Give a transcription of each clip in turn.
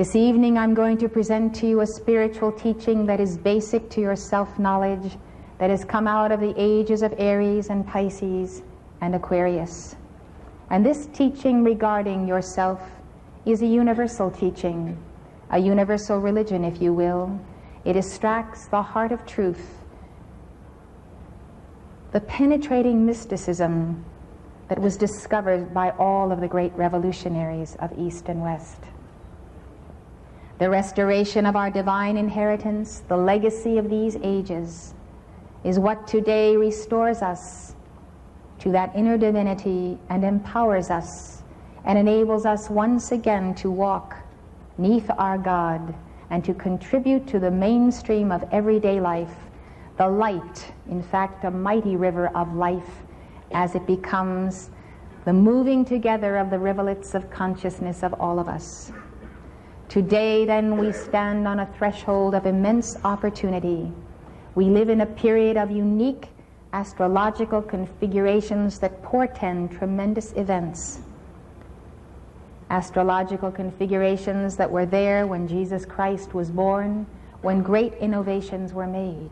This evening I'm going to present to you a spiritual teaching that is basic to your self-knowledge, that has come out of the ages of Aries and Pisces and Aquarius. And this teaching regarding yourself is a universal teaching, a universal religion, if you will. It extracts the heart of truth, the penetrating mysticism that was discovered by all of the great revolutionaries of East and West. The restoration of our divine inheritance, the legacy of these ages, is what today restores us to that inner divinity and empowers us and enables us once again to walk 'neath our God and to contribute to the mainstream of everyday life, the light, in fact, a mighty river of life, as it becomes the moving together of the rivulets of consciousness of all of us. Today, then, we stand on a threshold of immense opportunity. We live in a period of unique astrological configurations that portend tremendous events. Astrological configurations that were there when Jesus Christ was born, when great innovations were made,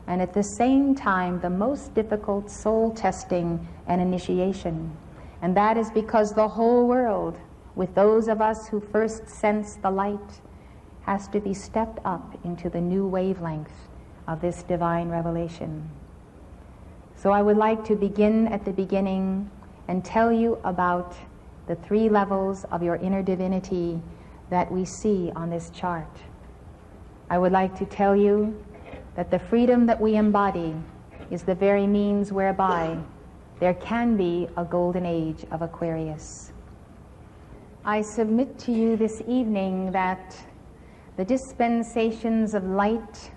and at the same time the most difficult soul testing and initiation. And that is because the whole world, with those of us who first sense the light, has to be stepped up into the new wavelength of this divine revelation. So I would like to begin at the beginning and tell you about the 3 levels of your inner divinity that we see on this chart. I would like to tell you that the freedom that we embody is the very means whereby there can be a golden age of Aquarius. I submit to you this evening that the dispensations of light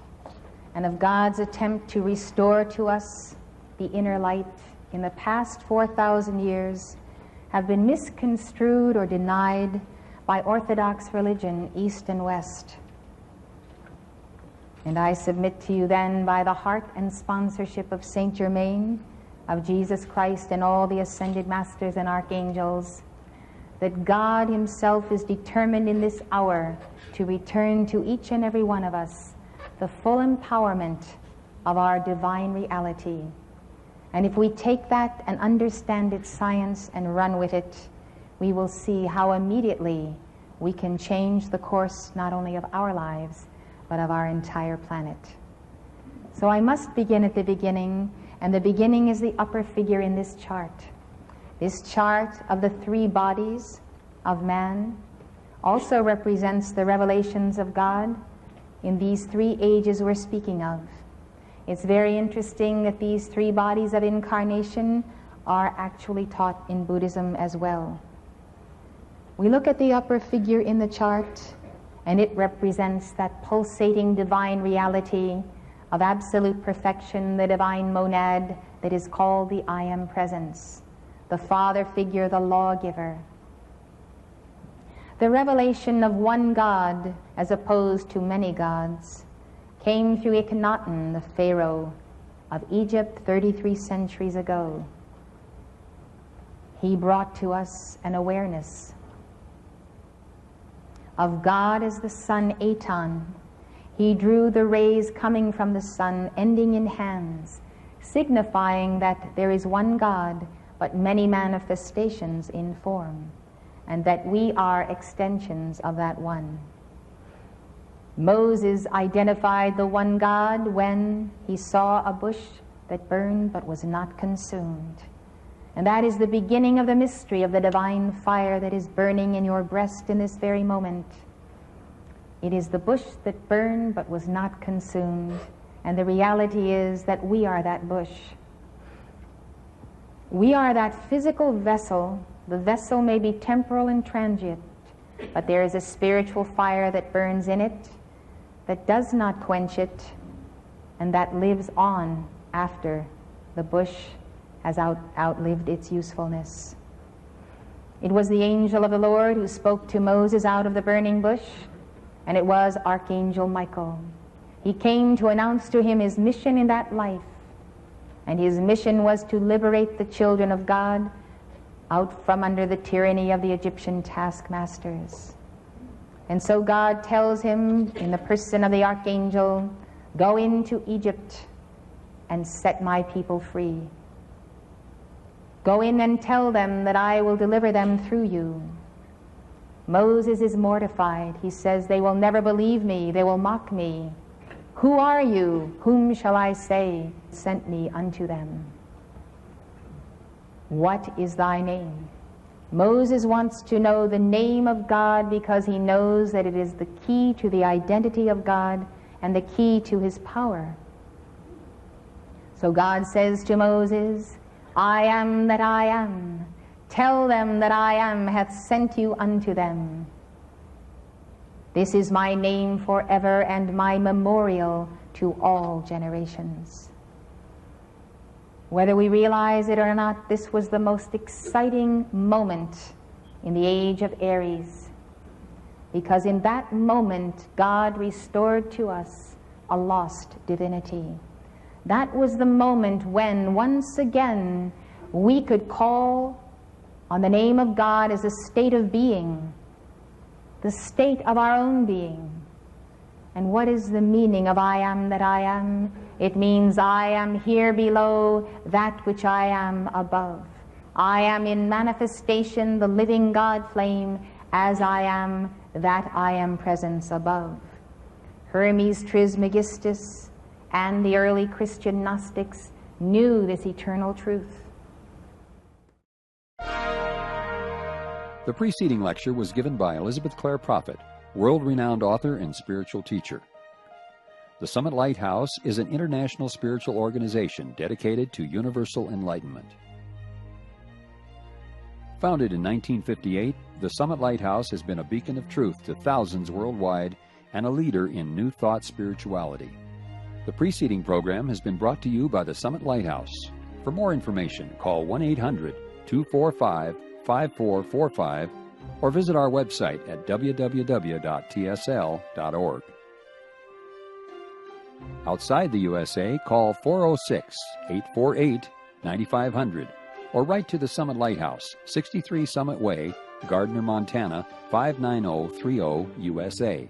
and of God's attempt to restore to us the inner light in the past 4,000 years have been misconstrued or denied by Orthodox religion, East and West. And I submit to you then, by the heart and sponsorship of Saint Germain, of Jesus Christ and all the ascended masters and archangels, that God himself is determined in this hour to return to each and every one of us the full empowerment of our divine reality. And if we take that and understand its science and run with it, we will see how immediately we can change the course not only of our lives, but of our entire planet. So I must begin at the beginning, and the beginning is the upper figure in this chart. This chart of the 3 bodies of man also represents the revelations of God in these 3 ages we're speaking of. It's very interesting that these 3 bodies of incarnation are actually taught in Buddhism as well. We look at the upper figure in the chart, and it represents that pulsating divine reality of absolute perfection, the divine monad that is called the I Am Presence, the father figure, the lawgiver. The revelation of one God as opposed to many gods came through Akhenaten, the pharaoh of Egypt 33 centuries ago. He brought to us an awareness of God as the sun Aton. He drew the rays coming from the sun, ending in hands, signifying that there is one God, but many manifestations in form, and that we are extensions of that one. Moses identified the one God when he saw a bush that burned but was not consumed. And that is the beginning of the mystery of the divine fire that is burning in your breast in this very moment. It is the bush that burned but was not consumed, and the reality is that we are that bush. We are that physical vessel. The vessel may be temporal and transient, but there is a spiritual fire that burns in it, that does not quench it, and that lives on after the bush has outlived its usefulness. It was the angel of the Lord who spoke to Moses out of the burning bush, and it was Archangel Michael. He came to announce to him his mission in that life, and his mission was to liberate the children of God out from under the tyranny of the Egyptian taskmasters. And so God tells him in the person of the archangel, go into Egypt and set my people free. Go in and tell them that I will deliver them through you. Moses is mortified. He says, they will never believe me. They will mock me. Who are you? Whom shall I say sent me unto them? What is thy name? Moses wants to know the name of God because he knows that it is the key to the identity of God and the key to his power. So God says to Moses, I am that I am. Tell them that I am hath sent you unto them. This is my name forever and my memorial to all generations. Whether we realize it or not, this was the most exciting moment in the age of Aries, because in that moment God restored to us a lost divinity. That was the moment when once again we could call on the name of God as a state of being, the state of our own being. And what is the meaning of I am that I am? It means I am here below that which I am above. I am in manifestation, the living God flame, as I am that I am presence above. Hermes Trismegistus and the early Christian Gnostics knew this eternal truth. The preceding lecture was given by Elizabeth Clare Prophet, world-renowned author and spiritual teacher. The Summit Lighthouse is an international spiritual organization dedicated to universal enlightenment. Founded in 1958, the Summit Lighthouse has been a beacon of truth to thousands worldwide and a leader in New Thought spirituality. The preceding program has been brought to you by the Summit Lighthouse. For more information, call 1-800-245-5445 or visit our website at www.tsl.org. Outside the USA, call 406-848-9500 or write to the Summit Lighthouse, 63 Summit Way, Gardner, Montana, 59030, USA.